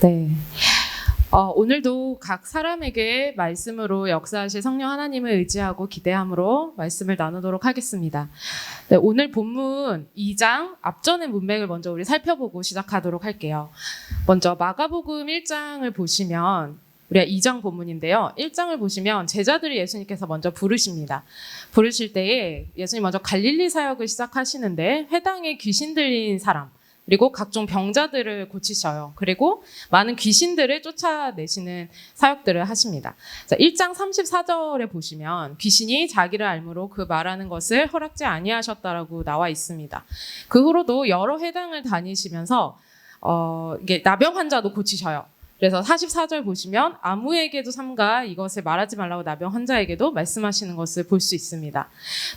네. 오늘도 각 사람에게 말씀으로 역사하실 성령 하나님을 의지하고 기대함으로 말씀을 나누도록 하겠습니다. 네, 오늘 본문 2장 앞전의 문맥을 먼저 우리 살펴보고 시작하도록 할게요. 먼저 마가복음 1장을 보시면 우리가 2장 본문인데요. 1장을 보시면 제자들이 예수님께서 먼저 부르십니다. 부르실 때에 예수님 먼저 갈릴리 사역을 시작하시는데 회당에 귀신 들린 사람 그리고 각종 병자들을 고치셔요. 그리고 많은 귀신들을 쫓아내시는 사역들을 하십니다. 자, 1장 34절에 보시면 귀신이 자기를 알므로 그 말하는 것을 허락지 아니하셨다라고 나와 있습니다. 그 후로도 여러 회당을 다니시면서 이게 나병 환자도 고치셔요. 그래서 44절 보시면 아무에게도 삼가 이것을 말하지 말라고 나병 환자에게도 말씀하시는 것을 볼 수 있습니다.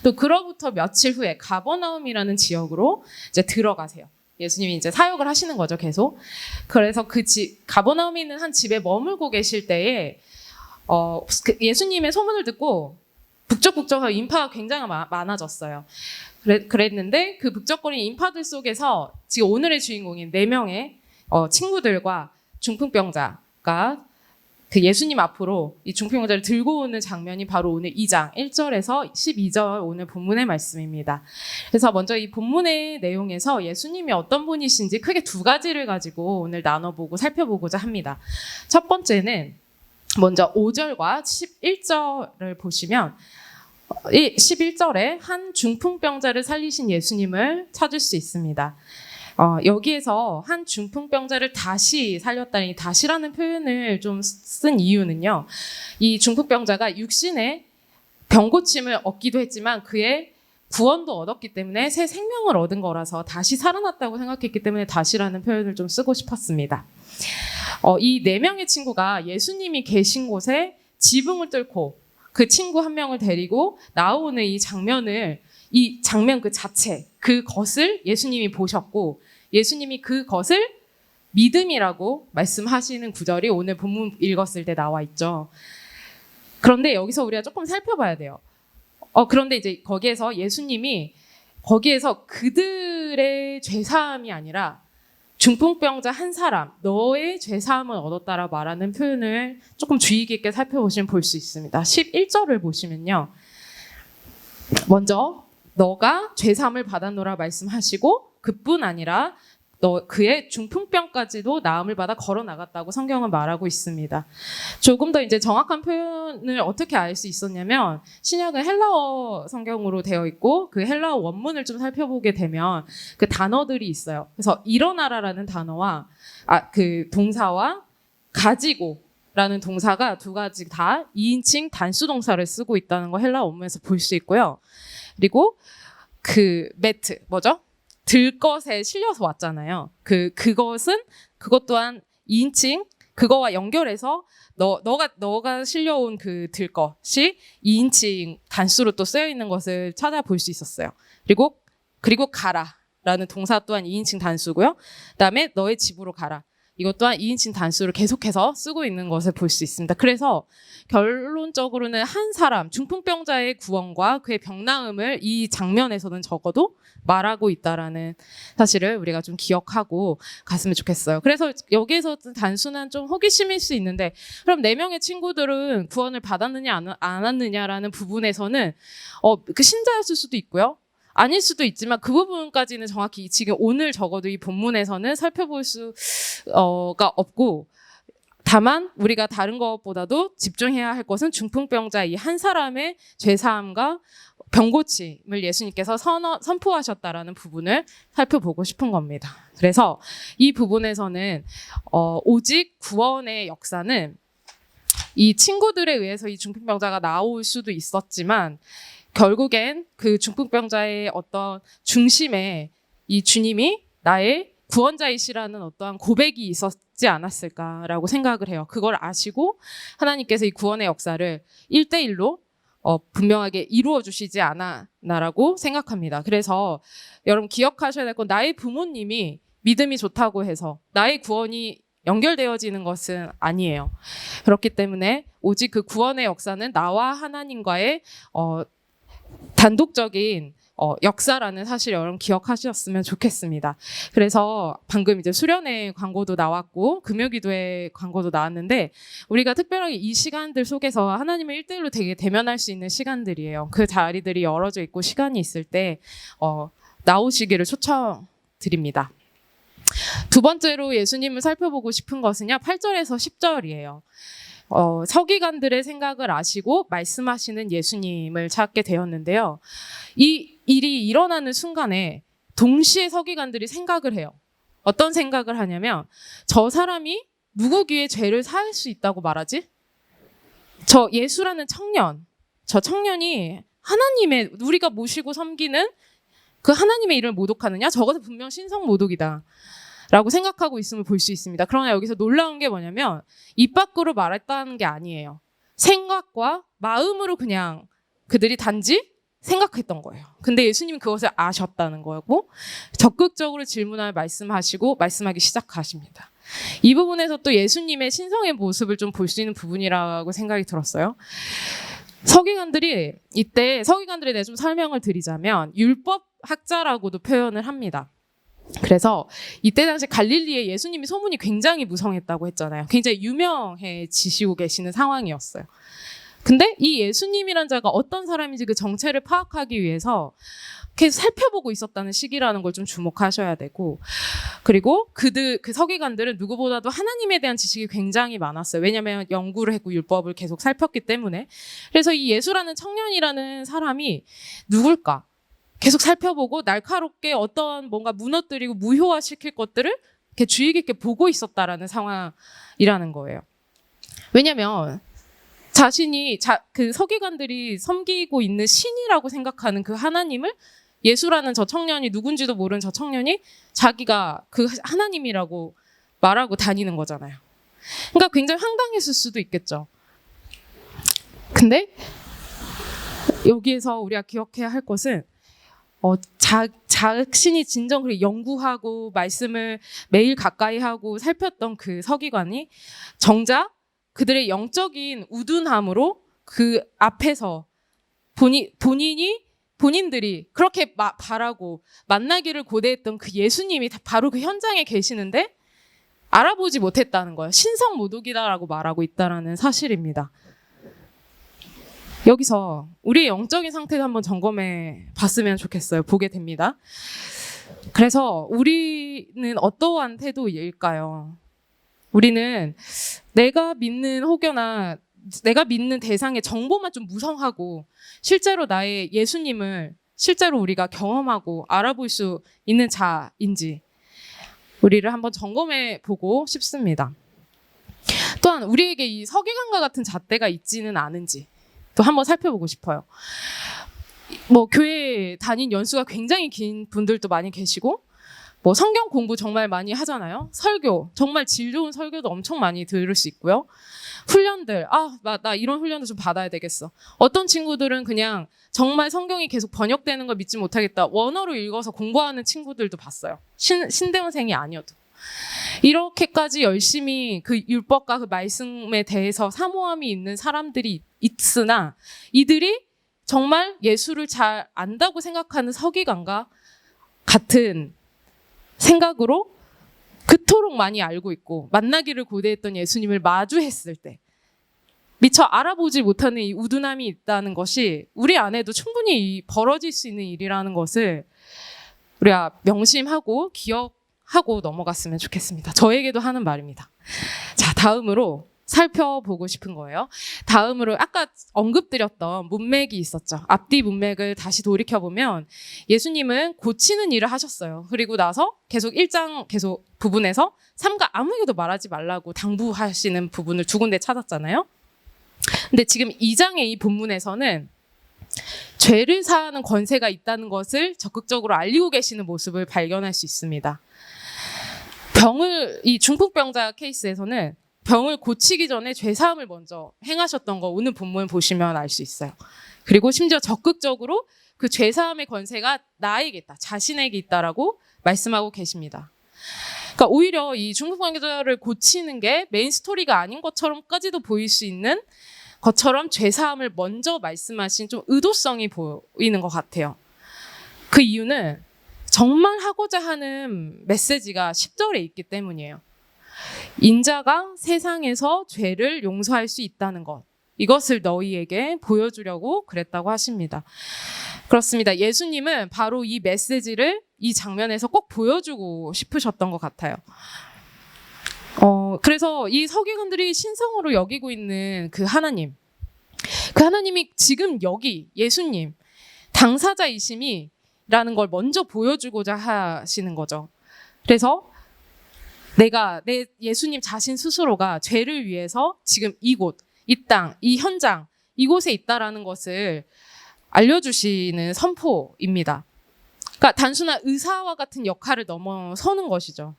또 그로부터 며칠 후에 가버나움이라는 지역으로 이제 들어가세요. 예수님이 이제 사역을 하시는 거죠, 계속. 그래서 가버나움에 있는 한 집에 머물고 계실 때에 예수님의 소문을 듣고 북적북적하고 인파가 굉장히 많아졌어요. 그랬는데 그 북적거리는 인파들 속에서 지금 오늘의 주인공인 4명의 친구들과 중풍병자가 그 예수님 앞으로 이 중풍병자를 들고 오는 장면이 바로 오늘 2장 1절에서 12절 오늘 본문의 말씀입니다. 그래서 먼저 이 본문의 내용에서 예수님이 어떤 분이신지 크게 2가지를 가지고 오늘 나눠보고 살펴보고자 합니다. 첫 번째는 먼저 5절과 11절을 보시면 11절에 한 중풍병자를 살리신 예수님을 찾을 수 있습니다. 여기에서 한 중풍병자를 다시 살렸다니 다시라는 표현을 좀 쓴 이유는요. 이 중풍병자가 육신의 병고침을 얻기도 했지만 그의 구원도 얻었기 때문에 새 생명을 얻은 거라서 다시 살아났다고 생각했기 때문에 다시라는 표현을 좀 쓰고 싶었습니다. 이 4명의 친구가 예수님이 계신 곳에 지붕을 뚫고 그 친구 한 명을 데리고 나오는 이 장면 그 자체, 그것을 예수님이 보셨고 예수님이 그것을 믿음이라고 말씀하시는 구절이 오늘 본문 읽었을 때 나와 있죠. 그런데 여기서 우리가 조금 살펴봐야 돼요. 그런데 이제 예수님이 거기에서 그들의 죄사함이 아니라 중풍병자 한 사람, 너의 죄사함을 얻었다라 말하는 표현을 조금 주의 깊게 살펴보시면 볼 수 있습니다. 11절을 보시면요. 먼저 너가 죄사함을 받았노라 말씀하시고 그뿐 아니라 그의 중풍병까지도 나음을 받아 걸어 나갔다고 성경은 말하고 있습니다. 조금 더 이제 정확한 표현을 어떻게 알 수 있었냐면 신약은 헬라어 성경으로 되어 있고 그 헬라어 원문을 좀 살펴보게 되면 그 단어들이 있어요. 그래서 일어나라라는 단어와 그 동사와 가지고라는 동사가 2가지 다 2인칭 단수 동사를 쓰고 있다는 거 헬라어 원문에서 볼 수 있고요. 그리고 그 매트 들 것에 실려서 왔잖아요. 그것 또한 2인칭 그거와 연결해서 너가 실려온 그 들 것이 2인칭 단수로 또 쓰여 있는 것을 찾아볼 수 있었어요. 그리고 가라라는 동사 또한 2인칭 단수고요. 그다음에 너의 집으로 가라. 이것 또한 2인칭 단수를 계속해서 쓰고 있는 것을 볼 수 있습니다. 그래서 결론적으로는 한 사람, 중풍병자의 구원과 그의 병나음을 이 장면에서는 적어도 말하고 있다라는 사실을 우리가 좀 기억하고 갔으면 좋겠어요. 그래서 여기에서 단순한 좀 호기심일 수 있는데 그럼 4명의 친구들은 구원을 받았느냐 안 받았느냐라는 부분에서는 그 신자였을 수도 있고요. 아닐 수도 있지만 그 부분까지는 정확히 지금 오늘 적어도 이 본문에서는 살펴볼 수가 없고 다만 우리가 다른 것보다도 집중해야 할 것은 중풍병자 이 한 사람의 죄사함과 병고침을 예수님께서 선포하셨다라는 부분을 살펴보고 싶은 겁니다. 그래서 이 부분에서는 오직 구원의 역사는 이 친구들에 의해서 이 중풍병자가 나올 수도 있었지만 결국엔 그 중풍병자의 어떤 중심에 이 주님이 나의 구원자이시라는 어떠한 고백이 있었지 않았을까라고 생각을 해요. 그걸 아시고 하나님께서 이 구원의 역사를 1대1로 분명하게 이루어 주시지 않았나라고 생각합니다. 그래서 여러분 기억하셔야 될 건 나의 부모님이 믿음이 좋다고 해서 나의 구원이 연결되어지는 것은 아니에요. 그렇기 때문에 오직 그 구원의 역사는 나와 하나님과의 단독적인 역사라는 사실 여러분 기억하셨으면 좋겠습니다. 그래서 방금 이제 수련회 광고도 나왔고 금요기도회 광고도 나왔는데 우리가 특별하게 이 시간들 속에서 하나님을 일대일로 되게 대면할 수 있는 시간들이에요. 그 자리들이 열어져 있고 시간이 있을 때 나오시기를 초청드립니다. 두 번째로 예수님을 살펴보고 싶은 것은요, 8절에서 10절이에요. 서기관들의 생각을 아시고 말씀하시는 예수님을 찾게 되었는데요. 이 일이 일어나는 순간에 동시에 서기관들이 생각을 해요. 어떤 생각을 하냐면 저 사람이 누구 귀에 죄를 사할 수 있다고 말하지? 저 예수라는 청년, 저 청년이 하나님의 우리가 모시고 섬기는 그 하나님의 일을 모독하느냐? 저것은 분명 신성 모독이다 라고 생각하고 있음을 볼 수 있습니다. 그러나 여기서 놀라운 게 뭐냐면 입 밖으로 말했다는 게 아니에요. 생각과 마음으로 그냥 그들이 단지 생각했던 거예요. 근데 예수님은 그것을 아셨다는 거고 적극적으로 질문하며 말씀하기 시작하십니다. 이 부분에서 또 예수님의 신성의 모습을 좀 볼 수 있는 부분이라고 생각이 들었어요. 서기관들이 이때 서기관들에 대해 좀 설명을 드리자면 율법 학자라고도 표현을 합니다. 그래서 이때 당시 갈릴리에 예수님이 소문이 굉장히 무성했다고 했잖아요. 굉장히 유명해지시고 계시는 상황이었어요. 근데 이 예수님이란 자가 어떤 사람인지 그 정체를 파악하기 위해서 계속 살펴보고 있었다는 시기라는 걸 좀 주목하셔야 되고, 그리고 그 서기관들은 누구보다도 하나님에 대한 지식이 굉장히 많았어요. 왜냐하면 연구를 했고 율법을 계속 살폈기 때문에. 그래서 이 예수라는 청년이라는 사람이 누굴까? 계속 살펴보고 날카롭게 어떤 뭔가 무너뜨리고 무효화시킬 것들을 이렇게 주의 깊게 보고 있었다라는 상황이라는 거예요. 왜냐하면 자신이 그 서기관들이 섬기고 있는 신이라고 생각하는 그 하나님을 예수라는 저 청년이 누군지도 모르는 저 청년이 자기가 그 하나님이라고 말하고 다니는 거잖아요. 그러니까 굉장히 황당했을 수도 있겠죠. 근데 여기에서 우리가 기억해야 할 것은 자신이 진정 그렇게 연구하고 말씀을 매일 가까이 하고 살폈던 그 서기관이 정작 그들의 영적인 우둔함으로 그 앞에서 본인들이 그렇게 바라고 만나기를 고대했던 그 예수님이 바로 그 현장에 계시는데 알아보지 못했다는 거예요. 신성 모독이다라고 말하고 있다라는 사실입니다. 여기서 우리의 영적인 상태를 한번 점검해 봤으면 좋겠어요. 보게 됩니다. 그래서 우리는 어떠한 태도일까요? 우리는 내가 믿는 혹여나 내가 믿는 대상의 정보만 좀 무성하고 실제로 나의 예수님을 실제로 우리가 경험하고 알아볼 수 있는 자인지 우리를 한번 점검해 보고 싶습니다. 또한 우리에게 이 서기관과 같은 잣대가 있지는 않은지 또 한번 살펴보고 싶어요. 교회 다닌 연수가 굉장히 긴 분들도 많이 계시고 성경 공부 정말 많이 하잖아요. 설교, 정말 질 좋은 설교도 엄청 많이 들을 수 있고요. 훈련들, 나 이런 훈련도 좀 받아야 되겠어. 어떤 친구들은 그냥 정말 성경이 계속 번역되는 걸 믿지 못하겠다. 원어로 읽어서 공부하는 친구들도 봤어요. 신대원생이 아니어도. 이렇게까지 열심히 그 율법과 그 말씀에 대해서 사모함이 있는 사람들이 있으나 이들이 정말 예수를 잘 안다고 생각하는 서기관과 같은 생각으로 그토록 많이 알고 있고 만나기를 고대했던 예수님을 마주했을 때 미처 알아보지 못하는 이 우둔함이 있다는 것이 우리 안에도 충분히 벌어질 수 있는 일이라는 것을 우리가 명심하고 기억하고 넘어갔으면 좋겠습니다. 저에게도 하는 말입니다. 자, 다음으로 살펴보고 싶은 거예요. 다음으로 아까 언급드렸던 문맥이 있었죠. 앞뒤 문맥을 다시 돌이켜보면 예수님은 고치는 일을 하셨어요. 그리고 나서 계속 1장 계속 부분에서 삼가 아무에게도 말하지 말라고 당부하시는 부분을 두 군데 찾았잖아요. 근데 지금 2장의 이 본문에서는 죄를 사하는 권세가 있다는 것을 적극적으로 알리고 계시는 모습을 발견할 수 있습니다. 이 중풍병자 케이스에서는 병을 고치기 전에 죄사함을 먼저 행하셨던 거 오늘 본문 보시면 알 수 있어요. 그리고 심지어 적극적으로 그 죄사함의 권세가 나에게 있다, 자신에게 있다라고 말씀하고 계십니다. 그러니까 오히려 이 중풍병자를 고치는 게 메인 스토리가 아닌 것처럼까지도 보일 수 있는 것처럼 죄사함을 먼저 말씀하신 좀 의도성이 보이는 것 같아요. 그 이유는 정말 하고자 하는 메시지가 10절에 있기 때문이에요. 인자가 세상에서 죄를 용서할 수 있다는 것, 이것을 너희에게 보여주려고 그랬다고 하십니다. 그렇습니다. 예수님은 바로 이 메시지를 이 장면에서 꼭 보여주고 싶으셨던 것 같아요. 그래서 이 서기관들이 신성으로 여기고 있는 그 하나님이 지금 여기 예수님 당사자이심이라는 걸 먼저 보여주고자 하시는 거죠. 그래서 내 예수님 자신 스스로가 죄를 위해서 지금 이곳, 이 땅, 이 현장, 이곳에 있다라는 것을 알려주시는 선포입니다. 그러니까 단순한 의사와 같은 역할을 넘어서는 것이죠.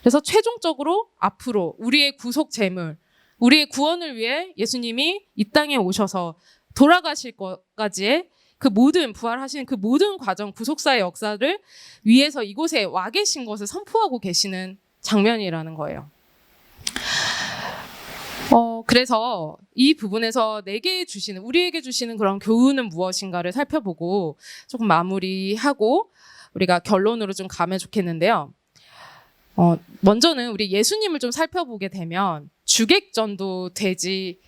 그래서 최종적으로 앞으로 우리의 구속 재물, 우리의 구원을 위해 예수님이 이 땅에 오셔서 돌아가실 것까지의 그 모든 부활하시는 그 모든 과정, 구속사의 역사를 위해서 이곳에 와 계신 것을 선포하고 계시는 장면이라는 거예요. 그래서 이 부분에서 우리에게 주시는 그런 교훈은 무엇인가를 살펴보고 조금 마무리하고 우리가 결론으로 좀 가면 좋겠는데요. 먼저는 우리 예수님을 좀 살펴보게 되면 주객전도 되지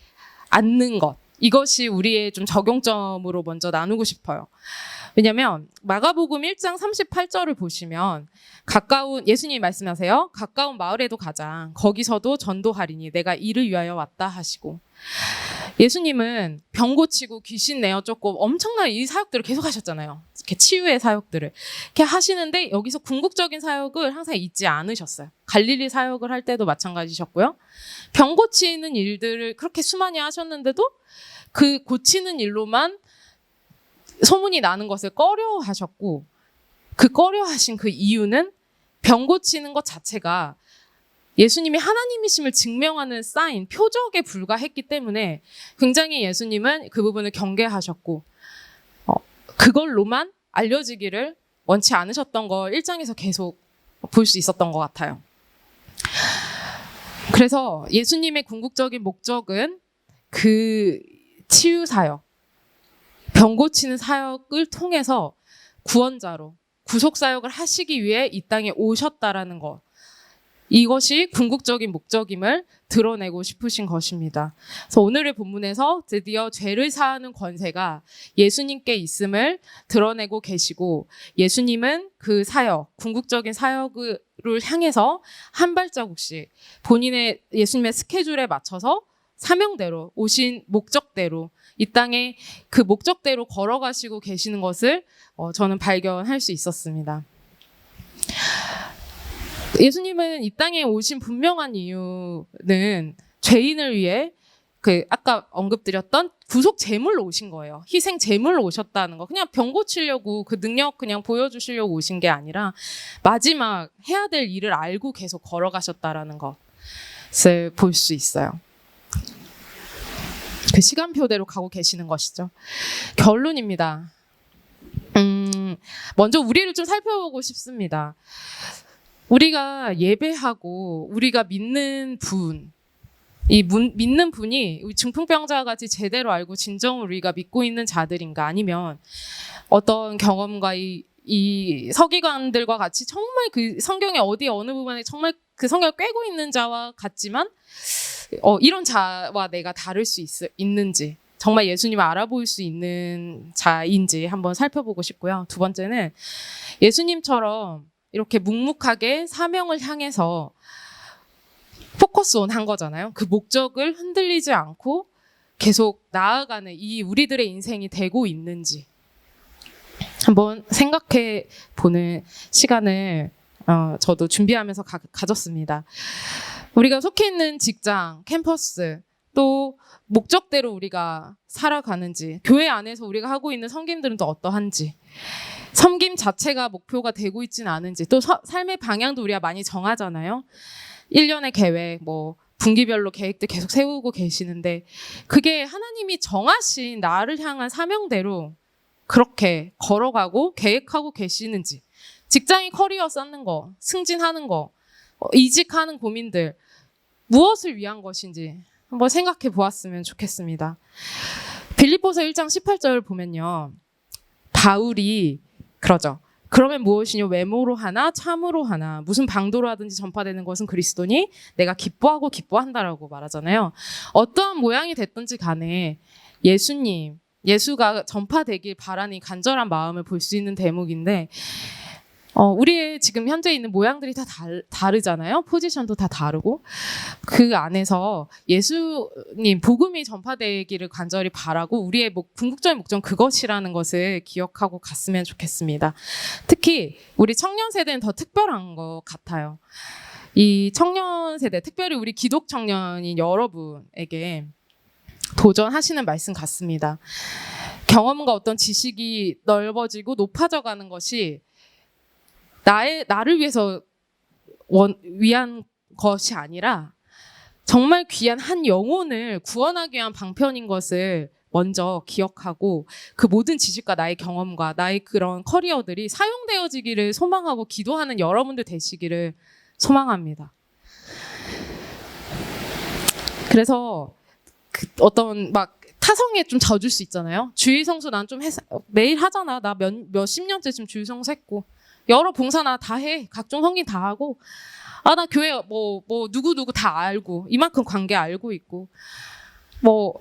않는 것, 이것이 우리의 좀 적용점으로 먼저 나누고 싶어요. 왜냐하면 마가복음 1장 38절을 보시면 예수님이 말씀하세요. 가까운 마을에도 가자. 거기서도 전도하리니 내가 이를 위하여 왔다 하시고, 예수님은 병 고치고 귀신 내어 쫓고 엄청난 이 사역들을 계속 하셨잖아요. 이렇게 치유의 사역들을 이렇게 하시는데 여기서 궁극적인 사역을 항상 잊지 않으셨어요. 갈릴리 사역을 할 때도 마찬가지셨고요. 병 고치는 일들을 그렇게 수많이 하셨는데도 그 고치는 일로만 소문이 나는 것을 꺼려 하셨고, 그 꺼려 하신 그 이유는 병 고치는 것 자체가 예수님이 하나님이심을 증명하는 사인, 표적에 불과했기 때문에 굉장히 예수님은 그 부분을 경계하셨고, 그걸로만 알려지기를 원치 않으셨던 걸 1장에서 계속 볼 수 있었던 것 같아요. 그래서 예수님의 궁극적인 목적은 그 치유 사역, 병 고치는 사역을 통해서 구원자로 구속 사역을 하시기 위해 이 땅에 오셨다라는 것, 이것이 궁극적인 목적임을 드러내고 싶으신 것입니다. 그래서 오늘의 본문에서 드디어 죄를 사하는 권세가 예수님께 있음을 드러내고 계시고, 예수님은 그 사역, 궁극적인 사역을 향해서 한 발자국씩 본인의 예수님의 스케줄에 맞춰서 사명대로 오신 목적대로 이 땅에 그 목적대로 걸어가시고 계시는 것을 저는 발견할 수 있었습니다. 예수님은 이 땅에 오신 분명한 이유는 죄인을 위해 아까 언급드렸던 구속 제물로 오신 거예요. 희생 제물로 오셨다는 거. 그냥 병 고치려고 그 능력 그냥 보여주시려고 오신 게 아니라 마지막 해야 될 일을 알고 계속 걸어가셨다라는 것을 볼 수 있어요. 그 시간표대로 가고 계시는 것이죠. 결론입니다. 먼저 우리를 좀 살펴보고 싶습니다. 우리가 예배하고 우리가 믿는 분, 믿는 분이 중풍병자와 같이 제대로 알고 진정으로 우리가 믿고 있는 자들인가, 아니면 어떤 경험과 이 서기관들과 같이 정말 그 성경의 어느 부분에 정말 그 성경을 꿰고 있는 자와 같지만 이런 자와 내가 다를 수 있는지, 정말 예수님을 알아볼 수 있는 자인지 한번 살펴보고 싶고요. 두 번째는 예수님처럼 이렇게 묵묵하게 사명을 향해서 포커스 온 한 거잖아요. 그 목적을 흔들리지 않고 계속 나아가는 이 우리들의 인생이 되고 있는지 한번 생각해 보는 시간을 저도 준비하면서 가졌습니다. 우리가 속해 있는 직장, 캠퍼스, 또 목적대로 우리가 살아가는지, 교회 안에서 우리가 하고 있는 섬김들은 또 어떠한지, 섬김 자체가 목표가 되고 있지는 않은지, 또 삶의 방향도 우리가 많이 정하잖아요. 1년의 계획, 분기별로 계획들 계속 세우고 계시는데 그게 하나님이 정하신 나를 향한 사명대로 그렇게 걸어가고 계획하고 계시는지, 직장이 커리어 쌓는 거, 승진하는 거, 이직하는 고민들, 무엇을 위한 것인지 한번 생각해 보았으면 좋겠습니다. 빌립보서 1장 18절 보면요, 바울이 그러죠. 그러면 무엇이뇨? 외모로 하나 참으로 하나 무슨 방도로 하든지 전파되는 것은 그리스도니 내가 기뻐하고 기뻐한다라고 말하잖아요. 어떠한 모양이 됐든지 간에 예수가 전파되길 바라는 간절한 마음을 볼 수 있는 대목인데 우리의 지금 현재 있는 모양들이 다 다르잖아요. 포지션도 다 다르고 그 안에서 예수님 복음이 전파되기를 간절히 바라고 우리의 궁극적인 목적은 그것이라는 것을 기억하고 갔으면 좋겠습니다. 특히 우리 청년 세대는 더 특별한 것 같아요. 이 청년 세대, 특별히 우리 기독 청년인 여러분에게 도전하시는 말씀 같습니다. 경험과 어떤 지식이 넓어지고 높아져가는 것이 나를 위해서 위한 것이 아니라 정말 귀한 한 영혼을 구원하기 위한 방편인 것을 먼저 기억하고 그 모든 지식과 나의 경험과 나의 그런 커리어들이 사용되어지기를 소망하고 기도하는 여러분들 되시기를 소망합니다. 그래서 어떤 타성에 좀 젖을 수 있잖아요. 주일 성수 난 좀 매일 하잖아. 나 몇십 년째 지금 주일 성수 했고 여러 봉사 나 다 해. 각종 성긴 다 하고. 나 교회 누구 다 알고. 이만큼 관계 알고 있고. 저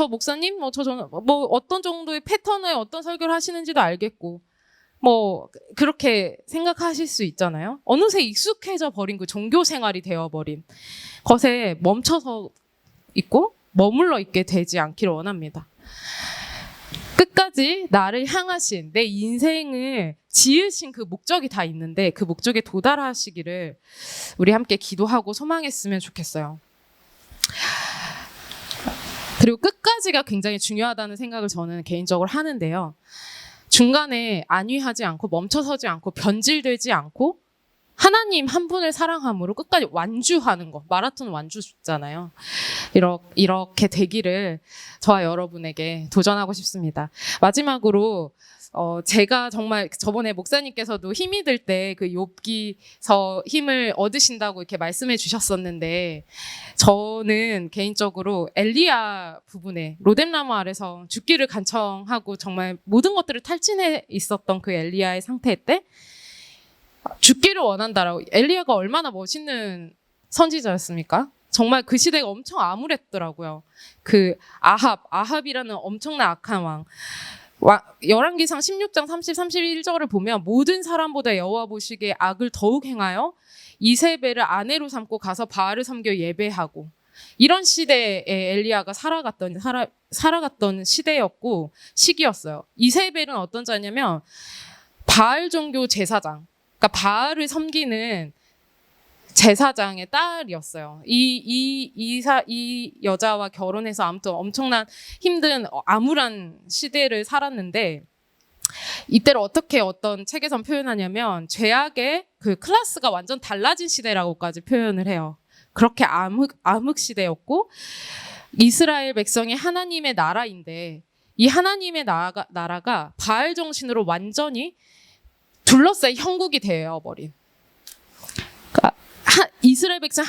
목사님, 어떤 정도의 패턴의 어떤 설교를 하시는지도 알겠고. 그렇게 생각하실 수 있잖아요. 어느새 익숙해져 버린 그 종교 생활이 되어버린 것에 멈춰서 있고 머물러 있게 되지 않기를 원합니다. 끝까지 나를 향하신 내 인생을 지으신 그 목적이 다 있는데 그 목적에 도달하시기를 우리 함께 기도하고 소망했으면 좋겠어요. 그리고 끝까지가 굉장히 중요하다는 생각을 저는 개인적으로 하는데요. 중간에 안위하지 않고 멈춰서지 않고 변질되지 않고 하나님 한 분을 사랑함으로 끝까지 완주하는 거. 마라톤 완주잖아요. 이렇게 되기를 저와 여러분에게 도전하고 싶습니다. 마지막으로 제가 정말 저번에 목사님께서도 힘이 들 때 그 욥기서 힘을 얻으신다고 이렇게 말씀해 주셨었는데 저는 개인적으로 엘리야 부분에 로뎀나무 아래서 죽기를 간청하고 정말 모든 것들을 탈진해 있었던 그 엘리야의 상태 때 죽기를 원한다라고. 엘리야가 얼마나 멋있는 선지자였습니까? 정말 그 시대가 엄청 암울했더라고요. 그 아합이라는 엄청난 악한 왕. 열왕기상 16장 30, 31절을 보면 모든 사람보다 여호와 보시기에 악을 더욱 행하여 이세벨을 아내로 삼고 가서 바알을 섬겨 예배하고 이런 시대에 엘리야가 살아갔던 시대였고 시기였어요. 이세벨은 어떤 자냐면 바알 종교 제사장. 그러니까 바알을 섬기는 제사장의 딸이었어요. 이 여자와 결혼해서 아무튼 엄청난 힘든 암울한 시대를 살았는데 이때를 어떻게 어떤 책에선 표현하냐면 죄악의 그 클래스가 완전 달라진 시대라고까지 표현을 해요. 그렇게 암흑 시대였고 이스라엘 백성이 하나님의 나라인데 이 하나님의 나라가 바알 정신으로 완전히 둘러싸인 형국이 되어버린. 그러니까 이스라엘 백성이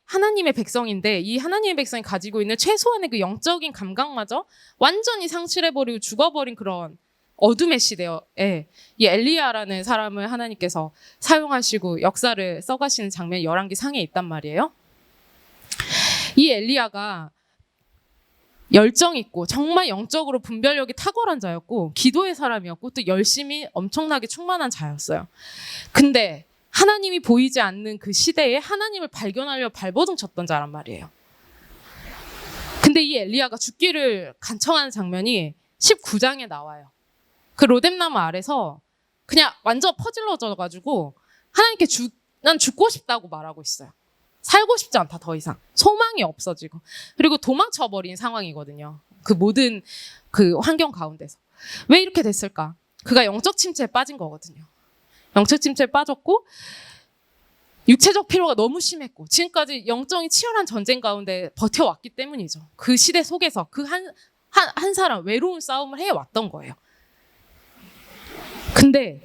하나님의 백성인데 이 하나님의 백성이 가지고 있는 최소한의 그 영적인 감각마저 완전히 상실해버리고 죽어버린 그런 어둠의 시대에 이 엘리야라는 사람을 하나님께서 사용하시고 역사를 써가시는 장면이 열왕기 상에 있단 말이에요. 이 엘리야가 열정 있고 정말 영적으로 분별력이 탁월한 자였고 기도의 사람이었고 또 열심히 엄청나게 충만한 자였어요. 근데 하나님이 보이지 않는 그 시대에 하나님을 발견하려 발버둥 쳤던 자란 말이에요. 근데 이 엘리야가 죽기를 간청하는 장면이 19장에 나와요. 그 로뎀나무 아래서 그냥 완전 퍼질러져가지고 하나님께 난 죽고 싶다고 말하고 있어요. 살고 싶지 않다, 더 이상. 소망이 없어지고. 그리고 도망쳐버린 상황이거든요. 그 모든 그 환경 가운데서. 왜 이렇게 됐을까? 그가 영적 침체에 빠진 거거든요. 영적 침체에 빠졌고 육체적 피로가 너무 심했고 지금까지 영적인 치열한 전쟁 가운데 버텨왔기 때문이죠. 그 시대 속에서 그 한 사람 외로운 싸움을 해왔던 거예요. 근데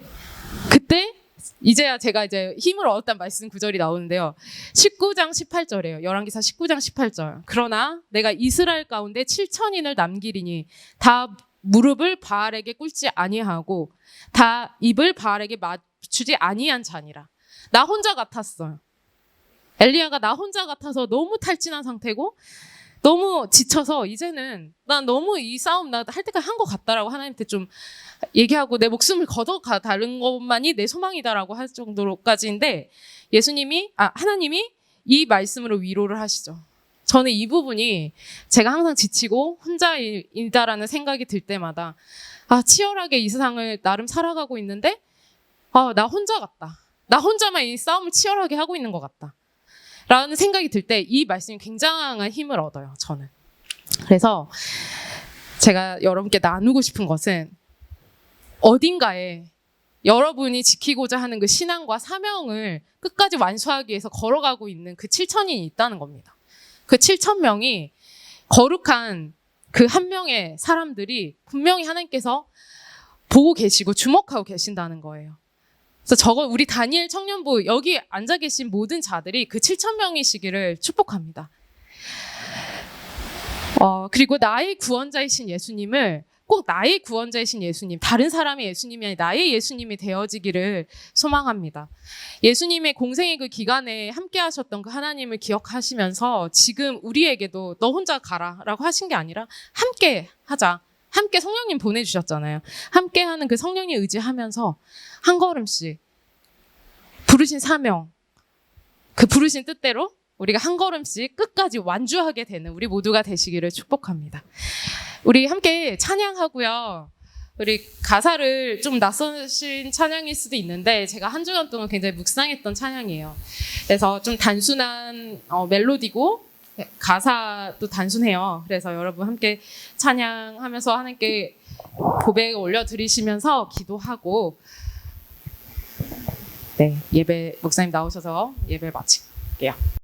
그때 이제야 제가 힘을 얻었다는 말씀 구절이 나오는데요. 19장 18절이에요. 열왕기사 19장 18절. 그러나 내가 이스라엘 가운데 7,000인을 남기리니 다 무릎을 바알에게 꿇지 아니하고 다 입을 바알에게 맞추지 아니한 자니라. 나 혼자 같았어요. 엘리야가 나 혼자 같아서 너무 탈진한 상태고 너무 지쳐서 이제는 난 너무 이 싸움 나 할 때까지 한 것 같다라고 하나님한테 좀 얘기하고 내 목숨을 걷어가 다른 것만이 내 소망이다라고 할 정도로까지인데 하나님이 이 말씀으로 위로를 하시죠. 저는 이 부분이 제가 항상 지치고 혼자이다라는 생각이 들 때마다 치열하게 이 세상을 나름 살아가고 있는데 나 혼자 같다. 나 혼자만 이 싸움을 치열하게 하고 있는 것 같다. 라는 생각이 들 때 이 말씀이 굉장한 힘을 얻어요, 저는. 그래서 제가 여러분께 나누고 싶은 것은 어딘가에 여러분이 지키고자 하는 그 신앙과 사명을 끝까지 완수하기 위해서 걸어가고 있는 그 7,000인이 있다는 겁니다. 그 7,000명이 거룩한 그 한 명의 사람들이 분명히 하나님께서 보고 계시고 주목하고 계신다는 거예요. 그래서 우리 다니엘 청년부 여기 앉아 계신 모든 자들이 그 7,000명이시기를 축복합니다. 그리고 나의 구원자이신 예수님을 꼭 나의 구원자이신 예수님, 다른 사람의 예수님이 아니라 나의 예수님이 되어지기를 소망합니다. 예수님의 공생의 그 기간에 함께 하셨던 그 하나님을 기억하시면서 지금 우리에게도 너 혼자 가라라고 하신 게 아니라 함께 하자. 함께 성령님 보내주셨잖아요. 함께 하는 그 성령님 의지하면서 한 걸음씩 부르신 사명, 그 부르신 뜻대로 우리가 한 걸음씩 끝까지 완주하게 되는 우리 모두가 되시기를 축복합니다. 우리 함께 찬양하고요. 우리 가사를 좀 낯서신 찬양일 수도 있는데 제가 한 주간 동안 굉장히 묵상했던 찬양이에요. 그래서 좀 단순한 멜로디고 가사도 단순해요. 그래서 여러분 함께 찬양하면서 하나님께 고백 올려드리시면서 기도하고 예배 목사님 나오셔서 예배 마칠게요.